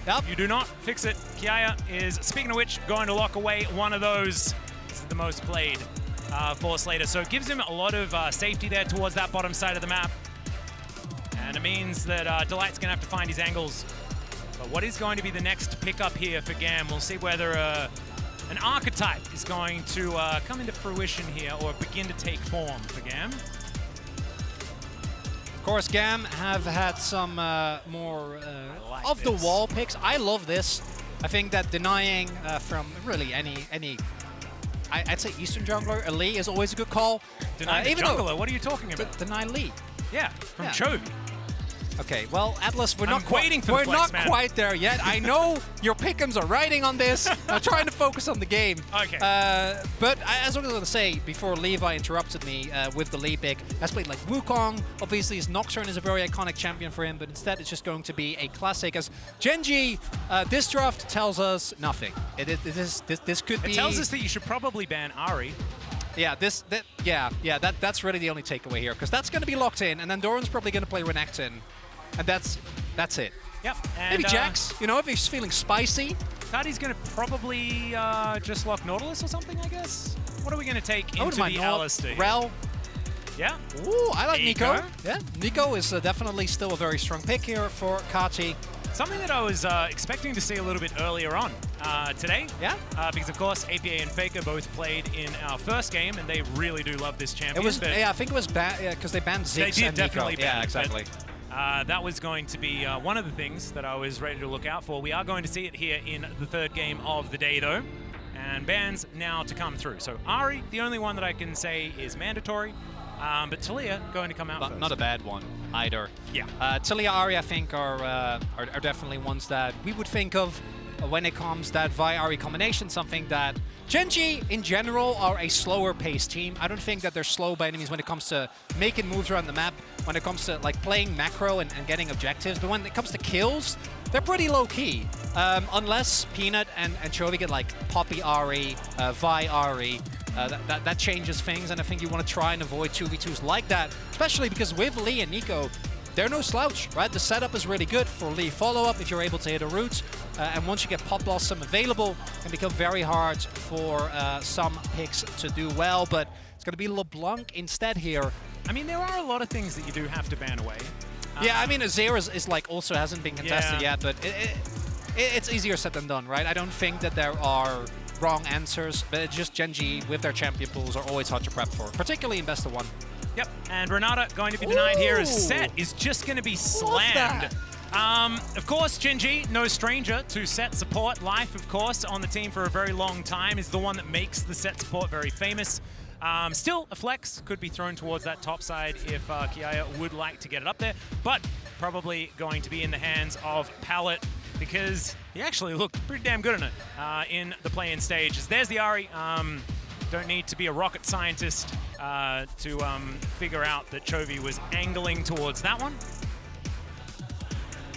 Yep. You do not fix it. Kiaya is, speaking of which, going to lock away one of those. This is the most played for Slayder. So it gives him a lot of safety there towards that bottom side of the map. And it means that Delight's going to have to find his angles. But what is going to be the next pickup here for GAM? We'll see whether an archetype is going to come into fruition here or begin to take form for GAM. Of course, GAM have had some more off-the-wall picks. I love this. I think that denying from really any I'd say Eastern jungler, a Lee is always a good call. Deny the jungler? What are you talking about? Deny Lee. Yeah, from Chovy. Okay, well, Atlus, we're not quite there yet. I know your pick'ems are riding on this. I'm trying to focus on the game. Okay. But as I was going to say before Levi interrupted me with the Lee pick, has played like Wukong. Obviously, his Nocturne is a very iconic champion for him, but instead it's just going to be a classic. As Gen.G, this draft tells us nothing. This could be... It tells us that you should probably ban Ahri. Yeah, that's really the only takeaway here, because that's going to be locked in, and then Doran's probably going to play Renekton. And that's it. Yep. And maybe Jax, you know, if he's feeling spicy. Kati's going to probably just lock Nautilus or something, I guess. What are we going to take into the Alistar? Rel. Yeah. Ooh, I like Neeko. Yeah, Neeko is definitely still a very strong pick here for Kati. Something that I was expecting to see a little bit earlier on today. Yeah. Because, of course, APA and Faker both played in our first game, and they really do love this champion. It was, yeah, I think it was because they banned Ziggs. They did and definitely Neeko. ban Yeah, exactly. That was going to be one of the things that I was ready to look out for. We are going to see it here in the third game of the day, though. And bans now to come through. So Ahri, the only one that I can say is mandatory. But Talia going to come out first. Not a bad one either. Yeah. Talia, Ahri, I think, are definitely ones that we would think of when it comes that Vi-Ahri combination, something that Gen.G in general are a slower paced team. I don't think that they're slow by enemies when it comes to making moves around the map, when it comes to like playing macro and getting objectives. But when it comes to kills, they're pretty low key. Unless Peanut and Chovy get like Poppy Ahri, Vi Ahri, that changes things, and I think you want to try and avoid 2v2s like that, especially because with Lee and Neeko, they're no slouch, right? The setup is really good for Lee follow-up if you're able to hit a root, and once you get Pop Blossom available, it can become very hard for some picks to do well, but it's going to be LeBlanc instead here. I mean, there are a lot of things that you do have to ban away. Yeah, I mean, Xayah is like also hasn't been contested yet, but it's easier said than done, right? I don't think that there are wrong answers, but it's just Gen.G with their champion pools are always hard to prep for, particularly in best of one. Yep, and Renata going to be denied here as Sett is just going to be slammed. Of course, Gen.G, no stranger to Sett support. Life, of course, on the team for a very long time, is the one that makes the Sett support very famous. Still, a flex could be thrown towards that top side if Kiaya would like to get it up there, but probably going to be in the hands of Pallet, because he actually looked pretty damn good in it in the play-in stages. There's the Ahri. Don't need to be a rocket scientist to figure out that Chovy was angling towards that one.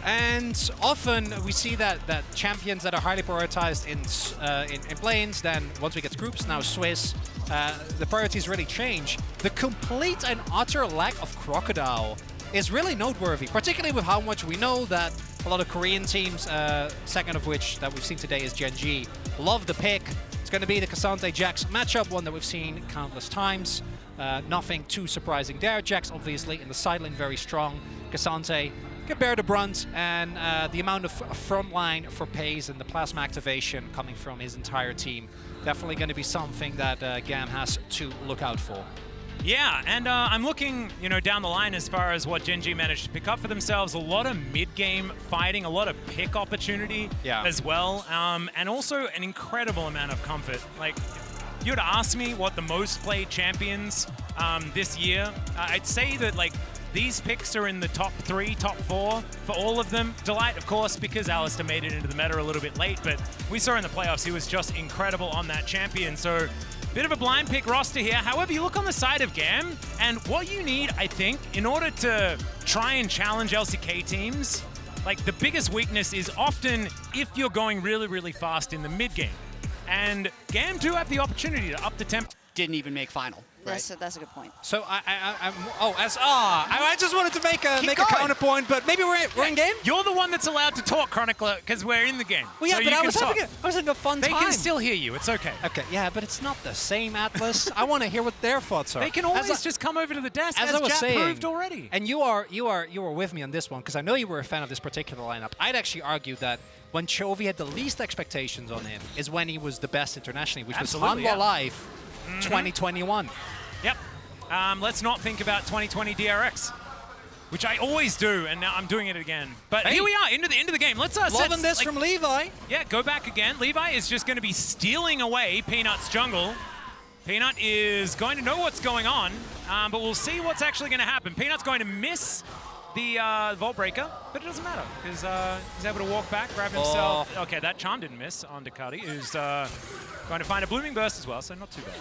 And often we see that champions that are highly prioritized in play-ins, then once we get to groups, now Swiss, the priorities really change. The complete and utter lack of Crocodile is really noteworthy, particularly with how much we know that a lot of Korean teams, second of which that we've seen today is Gen.G, love the pick. It's going to be the Ksante Jax matchup, one that we've seen countless times. Nothing too surprising there. Jax obviously in the side lane very strong. Ksante can bear the brunt, and the amount of front line for Peyz and the plasma activation coming from his entire team, definitely going to be something that GAM has to look out for. Yeah, and I'm looking, down the line as far as what Gen.G managed to pick up for themselves. A lot of mid-game fighting, a lot of pick opportunity as well, and also an incredible amount of comfort. Like, if you were to ask me what the most played champions this year, I'd say that like these picks are in the top 3, top 4 for all of them. Delight, of course, because Alistar made it into the meta a little bit late, but we saw in the playoffs he was just incredible on that champion. So bit of a blind pick roster here. However, you look on the side of GAM, and what you need, I think, in order to try and challenge LCK teams, like the biggest weakness is often if you're going really, really fast in the mid game. And GAM do have the opportunity to up the tempo. Didn't even make final. That's a good point. So I just wanted to make a counterpoint, but maybe we're in game. You're the one that's allowed to talk, Chronicler, because we're in the game. Well, yeah, so but you I was having a fun time. They can still hear you. It's okay. Okay, yeah, but it's not the same, Atlus. I want to hear what their thoughts are. They can always just come over to the desk, as I was Jack saying, proved already. And you were with me on this one because I know you were a fan of this particular lineup. I'd actually argue that when Chovy had the least expectations on him is when he was the best internationally, which was on Live 2021. Yep. Let's not think about 2020 DRX, which I always do, and now I'm doing it again. But here we are, into the game. Let's loving this from Levi. Yeah, go back again. Levi is just going to be stealing away Peanut's jungle. Peanut is going to know what's going on, but we'll see what's actually going to happen. Peanut's going to miss the Vault Breaker, but it doesn't matter because he's able to walk back, grab himself. Okay, that charm didn't miss onto Kati, who's going to find a Blooming Burst as well, so not too bad.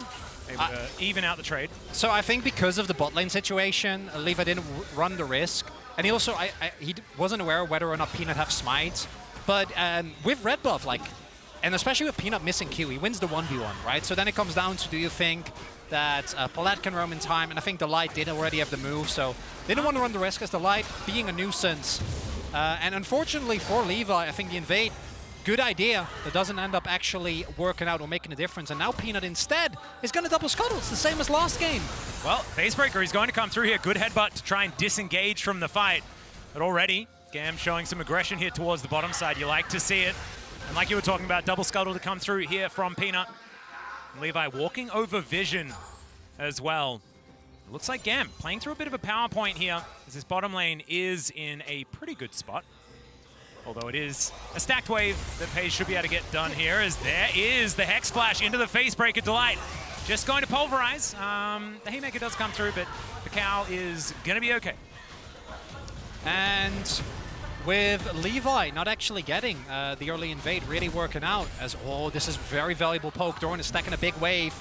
Able to even out the trade. So I think because of the bot lane situation, Levi didn't run the risk, and he also he wasn't aware of whether or not Peanut have smites. But with red buff, and especially with Peanut missing Q, he wins the 1v1, right? So then it comes down to, do you think that Palat can roam in time? And I think the Light did already have the move, so they didn't want to run the risk as the Light being a nuisance. And unfortunately for Levi, I think the invade, good idea, that doesn't end up actually working out or making a difference. And now Peanut instead is going to double scuttle. It's the same as last game. Well, Facebreaker is going to come through here. Good headbutt to try and disengage from the fight. But already, GAM showing some aggression here towards the bottom side. You like to see it. And like you were talking about, double scuttle to come through here from Peanut. And Levi walking over vision as well. It looks like GAM playing through a bit of a power point here, as this bottom lane is in a pretty good spot. Although it is a stacked wave that Peyz should be able to get done here, as there is the Hex Flash into the Facebreaker Delight. Just going to pulverize. The Haymaker does come through, but the cow is going to be okay. And with Levi not actually getting the early invade really working out, as, this is very valuable poke. Doran is stacking a big wave.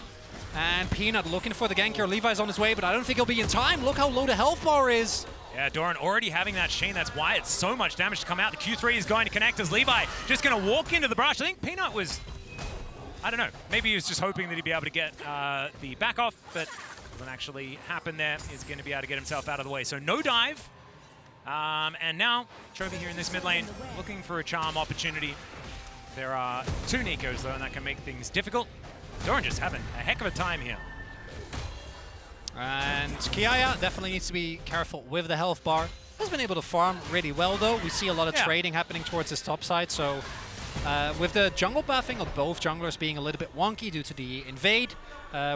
And Peanut looking for the gank here. Levi's on his way, but I don't think he'll be in time. Look how low the health bar is. Yeah, Doran already having that chain. That's why it's so much damage to come out. The Q3 is going to connect as Levi just going to walk into the brush. I think Peanut was, I don't know, maybe he was just hoping that he'd be able to get the back off, but doesn't actually happen there. He's going to be able to get himself out of the way. So no dive. And now, Chovy here in this mid lane, looking for a charm opportunity. There are two Neekos, though, and that can make things difficult. Doran just having a heck of a time here. And Kiaya definitely needs to be careful with the health bar. Has been able to farm really well, though. We see a lot of trading happening towards his top side, so with the jungle buffing of both junglers being a little bit wonky due to the invade,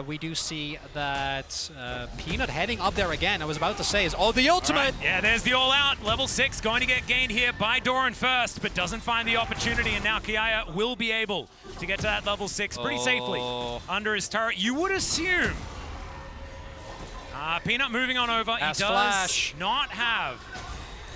we do see that Peanut heading up there again. I was about to say, is the ultimate! Right. Yeah, there's the all-out. Level 6 going to get gained here by Doran first, but doesn't find the opportunity, and now Kiaya will be able to get to that level 6 pretty safely under his turret. You would assume. Peanut moving on over. He does not have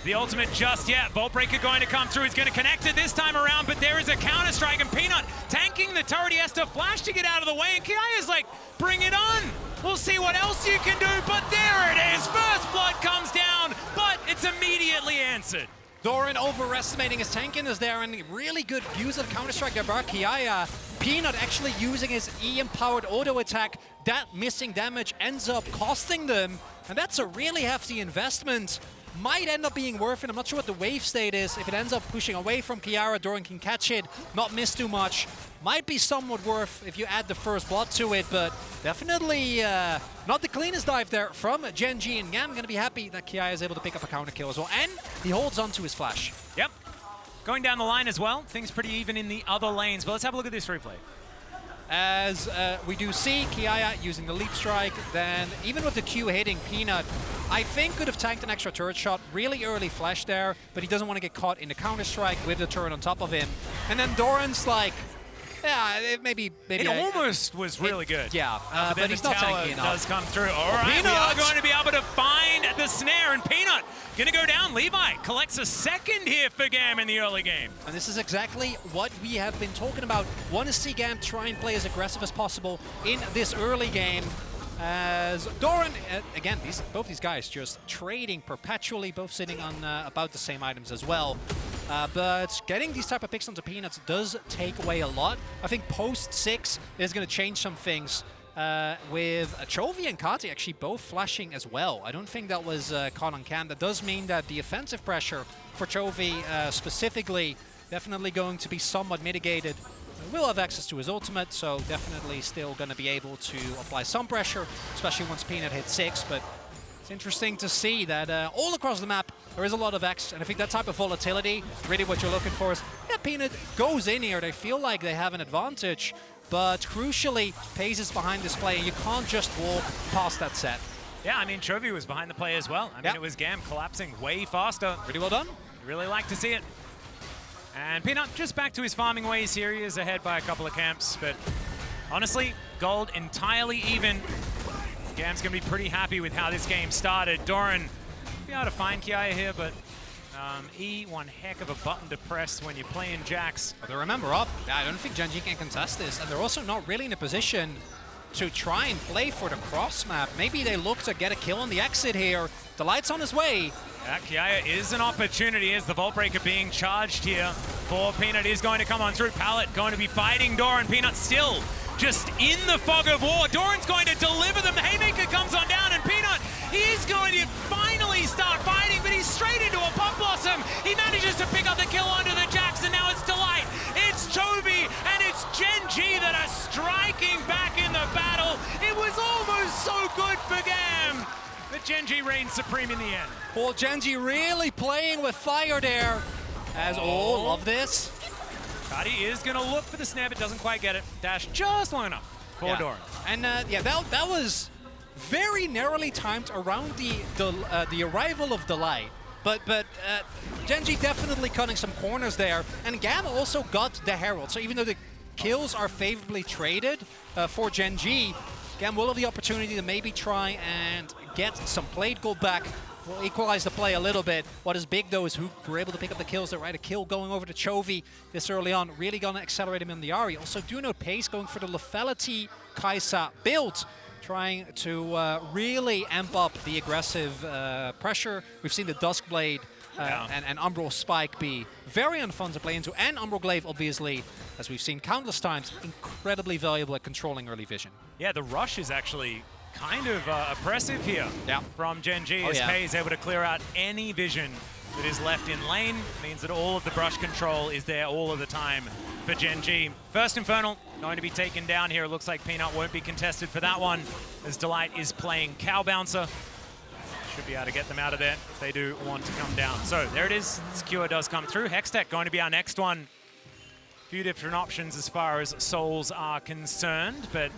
the ultimate just yet. Vault Breaker going to come through. He's going to connect it this time around, but there is a counter-strike, and Peanut tanking the turret. He has to flash to get out of the way, and Kiaya's like, bring it on. We'll see what else you can do, but there it is. First blood comes down, but it's immediately answered. Doran overestimating his tankiness there, and really good use of Counter-Strike there by Kiaya. Peanut actually using his E-empowered auto attack. That missing damage ends up costing them, and that's a really hefty investment. Might end up being worth it. I'm not sure what the wave state is. If it ends up pushing away from Kiara, Doran can catch it, not miss too much. Might be somewhat worth if you add the first blood to it, but definitely not the cleanest dive there from Gen.G, and GAM going to be happy that Kiaya is able to pick up a counter kill as well, and he holds on to his flash. Yep. Going down the line as well. Things pretty even in the other lanes, but let's have a look at this replay. As we do see Kiaya using the leap strike, then even with the Q hitting Peanut, I think could have tanked an extra turret shot, really early flash there, but he doesn't want to get caught in the counter strike with the turret on top of him. And then Doran's like, yeah, maybe it almost was really good. Yeah, but he's not tanky enough. Does come through. All right, we are going to be able to find the snare, and Peanut going to go down. Levi collects a second here for GAM in the early game. And this is exactly what we have been talking about. Want to see GAM try and play as aggressive as possible in this early game. As Doran, again, both these guys just trading perpetually, both sitting on about the same items as well. But getting these type of picks onto Peanuts does take away a lot. I think post 6 is going to change some things. with Chovy and Kati actually both flashing as well. I don't think that was caught on cam. That does mean that the offensive pressure for Chovy specifically definitely going to be somewhat mitigated. Will have access to his ultimate, so definitely still going to be able to apply some pressure, especially once Peanut hits 6. But it's interesting to see that all across the map there is a lot of X, and I think that type of volatility, really what you're looking for is, yeah, Peanut goes in here, they feel like they have an advantage, but crucially, Peyz is behind this play, and you can't just walk past that set. Yeah, I mean, Chovy was behind the play as well. I mean, it was GAM collapsing way faster. Pretty well done. Really like to see it. And Peanut just back to his farming ways here. He is ahead by a couple of camps, but honestly, gold entirely even. GAM's going to be pretty happy with how this game started. Doran be able to find Kiaya here, but E, one heck of a button to press when you're playing Jax. But remember up, I don't think Gen.G can contest this, and they're also not really in a position to try and play for the cross map. Maybe they look to get a kill on the exit here. The light's on his way. Yeah, Kiaya is an opportunity as the Vault Breaker being charged here. For Peanut is going to come on through. Pallet going to be fighting Doran. Peanut still just in the fog of war. Doran's going to deliver them. The Haymaker comes on down, and Peanut, he's going to finally start fighting, but he's straight into a Pop Blossom. He manages to pick up the kill onto the Jax, and now it's Delight. It's Chovy, and it's Gen.G that are striking back in the battle. It was almost so good for GAM, but Gen.G reigns supreme in the end. Well, Gen.G really playing with fire there. As love this. Kati is going to look for the snap, but doesn't quite get it. Dash just long enough for Doran. And that was very narrowly timed around the arrival of Delight. But Gen.G definitely cutting some corners there. And GAM also got the Herald. So even though the kills are favorably traded for Gen.G, GAM will have the opportunity to maybe try and get some plate gold back. Will equalize the play a little bit. What is big, though, is who were able to pick up the kills. A kill going over to Chovy this early on. Really going to accelerate him in the Ahri. Also, do note Peyz going for the lethality Kaisa build, trying to really amp up the aggressive pressure. We've seen the Duskblade and Umbral Spike be very unfun to play into. And Umbral Glaive, obviously, as we've seen countless times, incredibly valuable at controlling early vision. Yeah, the rush is actually kind of oppressive here from Gen.G as Peyz able to clear out any vision that is left in lane. Means that all of the brush control is there all of the time for Gen.G. First Infernal going to be taken down here. It looks like Peanut won't be contested for that one as Delight is playing Cow Bouncer. Should be able to get them out of there if they do want to come down. So there it is. Secure does come through. Hextech going to be our next one. A few different options as far as souls are concerned, but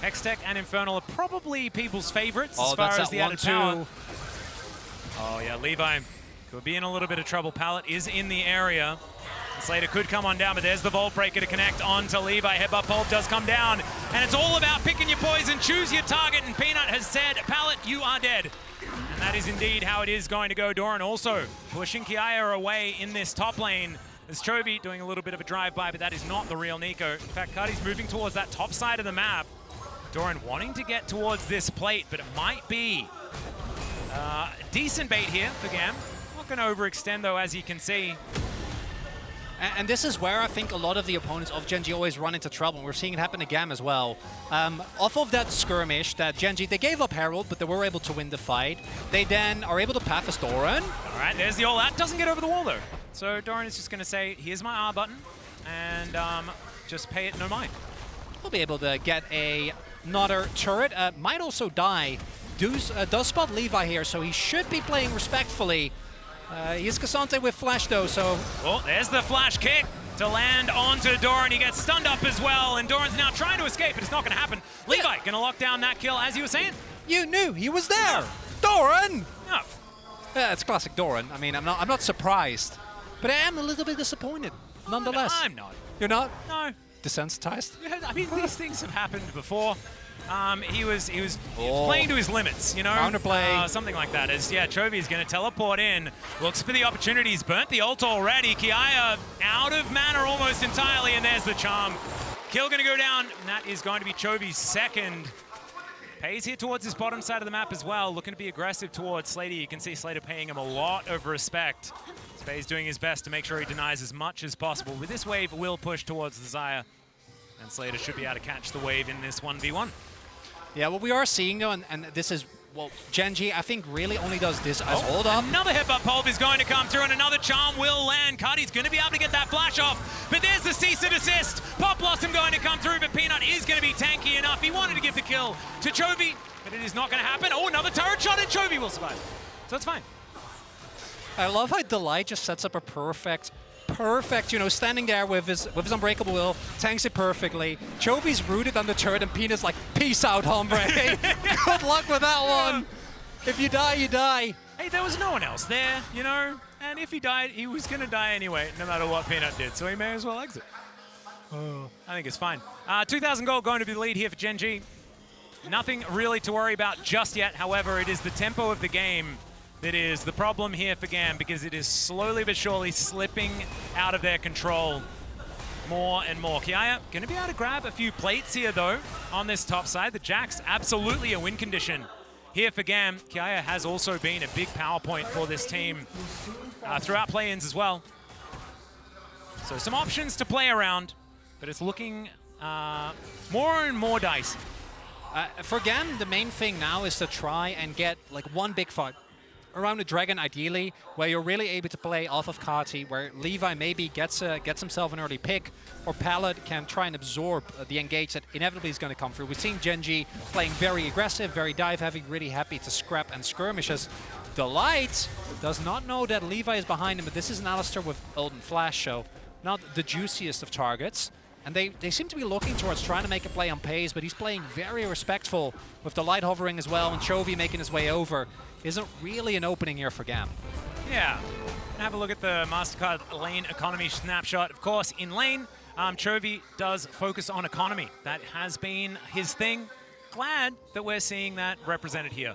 Hextech and Infernal are probably people's favorites as far as the added power. Oh yeah, Levi could be in a little bit of trouble. Pallet is in the area. Slayder could come on down, but there's the Vault Breaker to connect onto Levi. Headbutt Pulp does come down, and it's all about picking your poison, choose your target, and Peanut has said, Pallet, you are dead. And that is indeed how it is going to go. Doran also pushing Kiaya away in this top lane. As Chovy doing a little bit of a drive-by, but that is not the real Neeko. In fact, Kati's moving towards that top side of the map. Doran wanting to get towards this plate, but it might be decent bait here for GAM. Not going to overextend, though, as you can see. And this is where I think a lot of the opponents of Gen.G always run into trouble. We're seeing it happen to GAM as well. Off of that skirmish, that Gen.G, they gave up Herald, but they were able to win the fight. They then are able to path as Doran. All right, there's the all-out. Doesn't get over the wall, though. So Doran is just going to say, here's my R button, and just pay it no mind. We'll be able to get another turret. Might also die. Does spot Levi here, so he should be playing respectfully. He is Ksante with flash, though, so... Oh, there's the flash kick to land onto Doran. He gets stunned up as well, and Doran's now trying to escape, but it's not going to happen. Levi going to lock down that kill, as you were saying. You knew he was there! Doran! No. Yeah, it's classic Doran. I mean, I'm not surprised, but I am a little bit disappointed, nonetheless. I'm not. You're not? No. Desensitized? I mean, these things have happened before. He was playing to his limits, you know? Counterplay. Something like that. As, Chovy is going to teleport in. Looks for the opportunities. Burnt the ult already. Kiaya out of mana almost entirely, and there's the charm. Kill going to go down, and that is going to be Chovy's second. Peyz here towards his bottom side of the map as well, looking to be aggressive towards Slayder. You can see Slayder paying him a lot of respect. Peyz doing his best to make sure he denies as much as possible. With this wave, will push towards the Xayah, and Slayder should be able to catch the wave in this 1v1. Yeah, what we are seeing though, and this is, well, Gen.G, I think, really only does this as hold up. Another headbutt pulp is going to come through, and another charm will land. Kati's going to be able to get that flash off, but there's the cease and desist. Pop Blossom going to come through, but Peanut is going to be tanky enough. He wanted to give the kill to Chovy, but it is not going to happen. Oh, another turret shot, and Chovy will survive. So it's fine. I love how Delight just sets up a perfect, you know, standing there with his Unbreakable Will, tanks it perfectly. Chovy's rooted on the turret, and Peanut's like, peace out, hombre. Good luck with that one. If you die, you die. Hey, there was no one else there, you know? And if he died, he was going to die anyway, no matter what Peanut did, so he may as well exit. I think it's fine. 2,000 gold going to be the lead here for Gen.G. Nothing really to worry about just yet. However, it is the tempo of the game that is the problem here for GAM, because it is slowly but surely slipping out of their control more and more. Kiaya going to be able to grab a few plates here, though, on this top side. The Jack's absolutely a win condition here for GAM. Kiaya has also been a big power point for this team throughout play-ins as well. So some options to play around, but it's looking more and more dicey. For GAM, the main thing now is to try and get like one big fight around the Dragon, ideally, where you're really able to play off of Kati, where Levi maybe gets himself an early pick, or Pallet can try and absorb the engage that inevitably is going to come through. We've seen Gen.G playing very aggressive, very dive-heavy, really happy to scrap and skirmishes. Delight does not know that Levi is behind him, but this is an Alistar with ult and flash, so not the juiciest of targets. And they seem to be looking towards trying to make a play on Peyz, but he's playing very respectful with Delight hovering as well, and Chovy making his way over. Isn't really an opening here for GAM. Yeah. Have a look at the MasterCard lane economy snapshot. Of course, in lane, Chovy does focus on economy. That has been his thing. Glad that we're seeing that represented here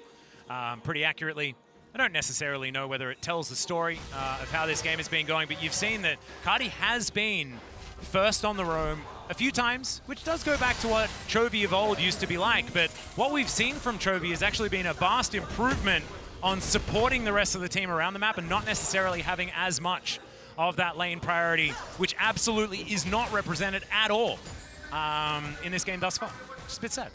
pretty accurately. I don't necessarily know whether it tells the story of how this game has been going, but you've seen that Kati has been first on the roam a few times, which does go back to what Chovy of old used to be like. But what we've seen from Chovy has actually been a vast improvement on supporting the rest of the team around the map and not necessarily having as much of that lane priority, which absolutely is not represented at all in this game thus far. Just a bit sad.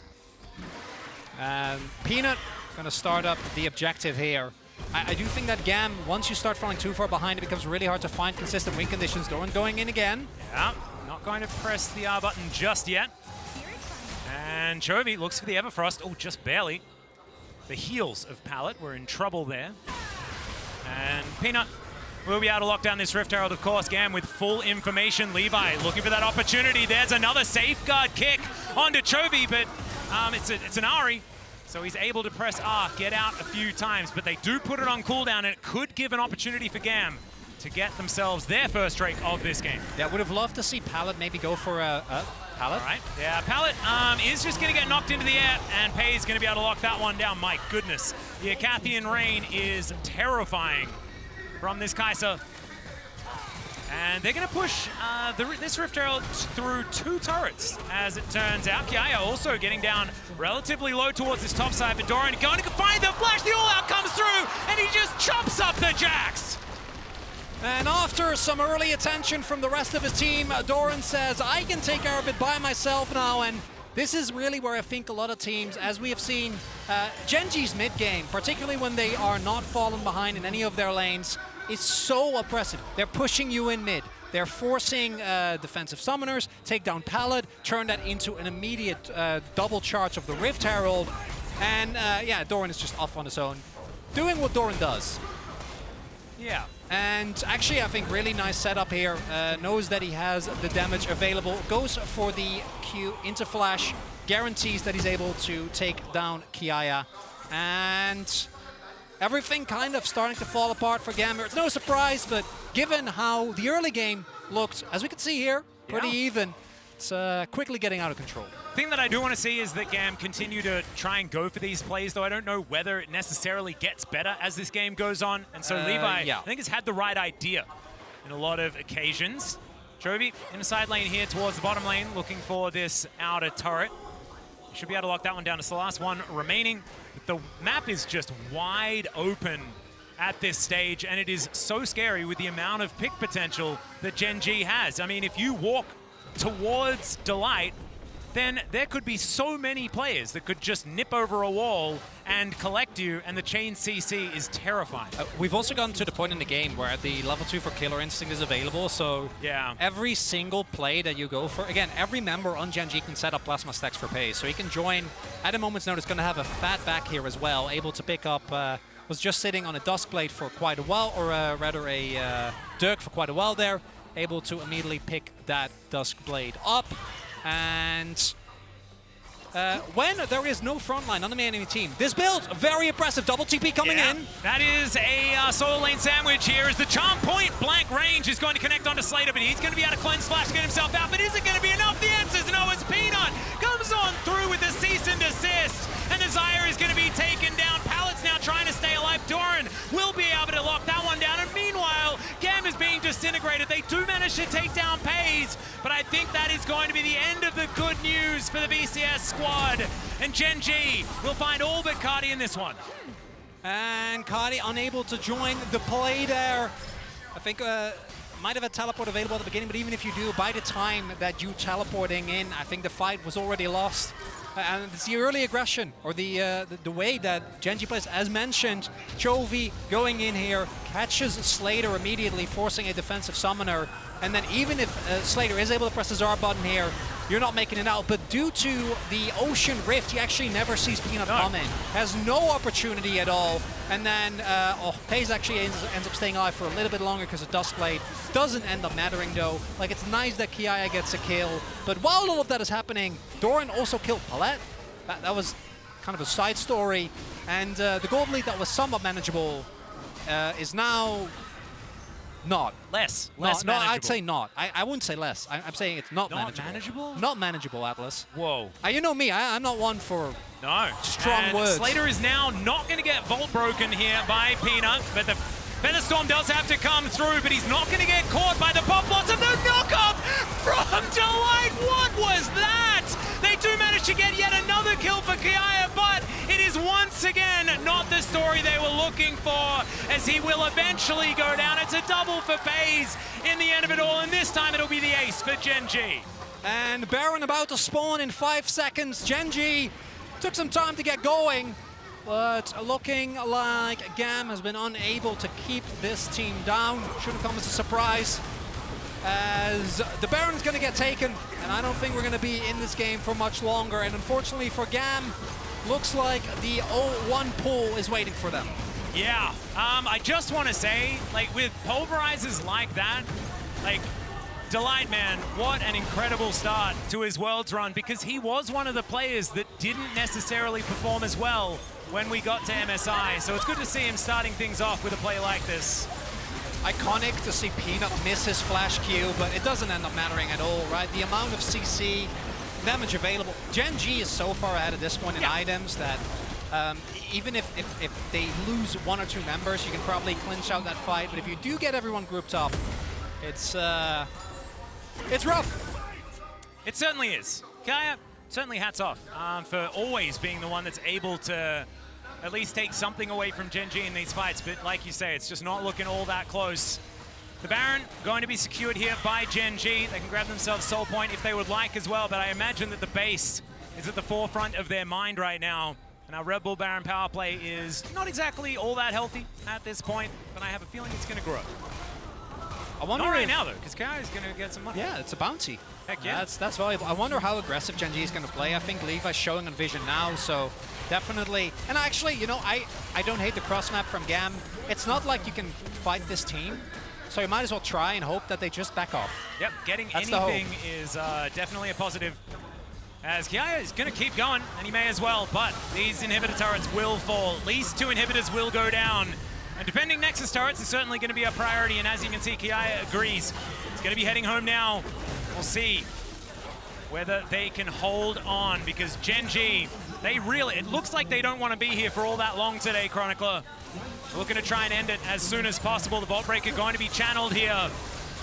Peanut going to start up the objective here. I do think that GAM, once you start falling too far behind, it becomes really hard to find consistent win conditions. Doran going in again. Yeah, not going to press the R button just yet. And Chovy looks for the Everfrost. Oh, just barely. The heels of Pallet were in trouble there. And Peanut will be able to lock down this Rift Herald, of course. GAM with full information. Levi looking for that opportunity. There's another safeguard kick onto Chovy, but it's an Ahri. So he's able to press R, get out a few times, but they do put it on cooldown, and it could give an opportunity for GAM to get themselves their first strike of this game. Yeah, would have loved to see Pallet maybe go for a Pallet. All right, yeah, Pallet is just going to get knocked into the air, and Peyz is going to be able to lock that one down. My goodness. The Acathian Rain is terrifying from this Kaisa. And they're going to push this Rift Herald through 2 turrets, as it turns out. Kiaya also getting down relatively low towards this top side, but Doran going to find the flash. The all-out comes through, and he just chops up the Jax. And after some early attention from the rest of his team, Doran says, I can take care of it by myself now. And this is really where I think a lot of teams, as we have seen, Gen.G's mid-game, particularly when they are not falling behind in any of their lanes, is so oppressive. They're pushing you in mid. They're forcing defensive summoners, take down Pallet, turn that into an immediate double charge of the Rift Herald. And yeah, Doran is just off on his own, doing what Doran does. Yeah. And actually, I think really nice setup here. Knows that he has the damage available. Goes for the Q into flash. Guarantees that he's able to take down Kiaya. And everything kind of starting to fall apart for GAM. It's no surprise, but given how the early game looked, as we can see here, pretty even, it's quickly getting out of control. The thing that I do want to see is that GAM continue to try and go for these plays, though I don't know whether it necessarily gets better as this game goes on. And so Levi, I think, has had the right idea in a lot of occasions. Chovy in the side lane here towards the bottom lane, looking for this outer turret. Should be able to lock that one down. It's the last one remaining. The map is just wide open at this stage, and it is so scary with the amount of pick potential that Gen.G has. I mean, if you walk towards Delight, then there could be so many players that could just nip over a wall and collect you, and the chain CC is terrifying. We've also gotten to the point in the game where the level 2 for Killer Instinct is available, so yeah, every single play that you go for, again, every member on Gen.G can set up plasma stacks for Peyz, so he can join at a moment's notice. Going to have a fat back here as well, able to pick up, was just sitting on a Duskblade for quite a while, or rather a Dirk for quite a while there, able to immediately pick that Duskblade up. And when there is no frontline on the enemy team, this build, very impressive. Double TP coming in. That is a solo lane sandwich here as the charm point blank range is going to connect onto Slayder, but he's going to be able to cleanse flash to get himself out. But is it going to be enough? The answer is no, as Peanut comes on through with the cease and desist. And the Xayah is going to be taken down. Pallets now trying to stay alive. Doran will be able to lock that one down. And meanwhile, GAM is being disintegrated. They do manage to take down Peyz, but I think that is going to be the end of the good news for the VCS squad. And Gen.G will find all but Kati in this one. And Kati unable to join the play there. I think might have a teleport available at the beginning, but even if you do, by the time that you teleporting in, I think the fight was already lost. And it's the early aggression, or the way that Gen.G plays. As mentioned, Chovy going in here, catches Slayder immediately, forcing a defensive summoner. And then even if Slayder is able to press his R button here, you're not making it out. But due to the Ocean Rift, he actually never sees Peanut come in. Has no opportunity at all. And then Peyz actually ends up staying alive for a little bit longer because of Duskblade. Doesn't end up mattering though. Like, it's nice that Kiaya gets a kill. But while all of that is happening, Doran also killed Palette. That was kind of a side story. And the gold lead that was somewhat manageable is now not. Less no, manageable. I'd say not. I wouldn't say less. I'm saying it's not manageable. Not manageable, Atlus. Whoa. You know me, I'm not one for strong words. Slayder is now not going to get vault broken here by Peanut, but the Featherstorm does have to come through, but he's not going to get caught by the Pop Blossom. The knock-up from Delight. What was that? They do manage to get yet another kill for Kiaya, but it is once again not the story they were looking for, as he will eventually go down. It's a double for Peyz in the end of it all, and this time it'll be the ace for Gen.G. And Baron about to spawn in 5 seconds. Gen.G took some time to get going, but looking like GAM has been unable to keep this team down. Shouldn't come as a surprise, as the Baron's going to get taken, and I don't think we're going to be in this game for much longer. And unfortunately for GAM, looks like the 0-1 pull is waiting for them. Yeah, I just want to say, like, with pulverizers like that, like, Delight, man, what an incredible start to his Worlds run, because he was one of the players that didn't necessarily perform as well when we got to MSI. So it's good to see him starting things off with a play like this. Iconic to see Peanut miss his flash Q, but it doesn't end up mattering at all, right? The amount of CC damage available. Gen.G is so far ahead at this point in items that even if they lose 1 or 2 members, you can probably clinch out that fight. But if you do get everyone grouped up, it's rough. It certainly is. Kiaya, certainly hats off for always being the one that's able to at least take something away from Gen.G in these fights. But like you say, it's just not looking all that close. The Baron going to be secured here by Gen.G. They can grab themselves Soul Point if they would like as well, but I imagine that the base is at the forefront of their mind right now. And our Red Bull Baron power play is not exactly all that healthy at this point, but I have a feeling it's going to grow. I wonder not right now, though, because Kiaya is going to get some money. Yeah, it's a bounty. Heck yeah. That's valuable. I wonder how aggressive Gen.G is going to play. I think Levi's showing on vision now, so definitely. And actually, you know, I don't hate the cross map from GAM. It's not like you can fight this team, so you might as well try and hope that they just back off. Yep, getting anything is definitely a positive. As Kiaya is going to keep going, and he may as well, but these inhibitor turrets will fall. At least 2 inhibitors will go down. And defending Nexus turrets is certainly going to be a priority, and as you can see, Kiaya agrees. He's going to be heading home now. We'll see whether they can hold on, because Gen.G, it looks like they don't want to be here for all that long today, Chronicler. We're looking to try and end it as soon as possible. The Vault Breaker going to be channeled here.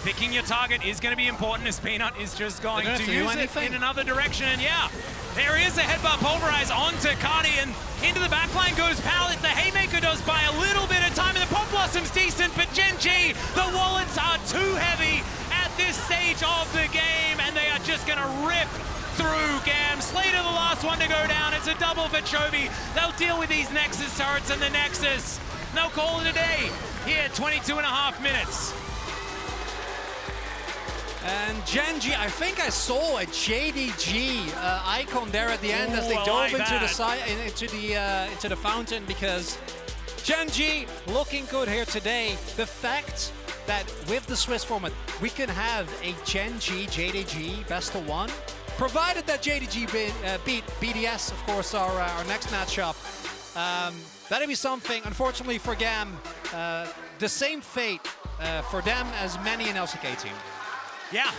Picking your target is going to be important, as Peanut is just going to use it in another direction. And yeah, there is a headbutt pulverize onto Kati, and into the backline goes Pallet. The Haymaker does buy a little bit of time, and the Pop Blossom's decent, but Gen.G, the wallets are too heavy at this stage of the game, and they are just going to rip through GAM. Slayder the last one to go down. It's a double for Chovy. They'll deal with these Nexus turrets and the Nexus. And they'll call it a day. Here, 22.5 minutes. And Gen.G, I think I saw a JDG icon there at the end as they dove into the side, into the fountain, because Gen.G looking good here today. The fact that with the Swiss format we can have a Gen.G JDG best of one, provided that JDG beat BDS, of course, our next matchup. That'd be something. Unfortunately for GAM, the same fate for them as many an LCK team. Yeah,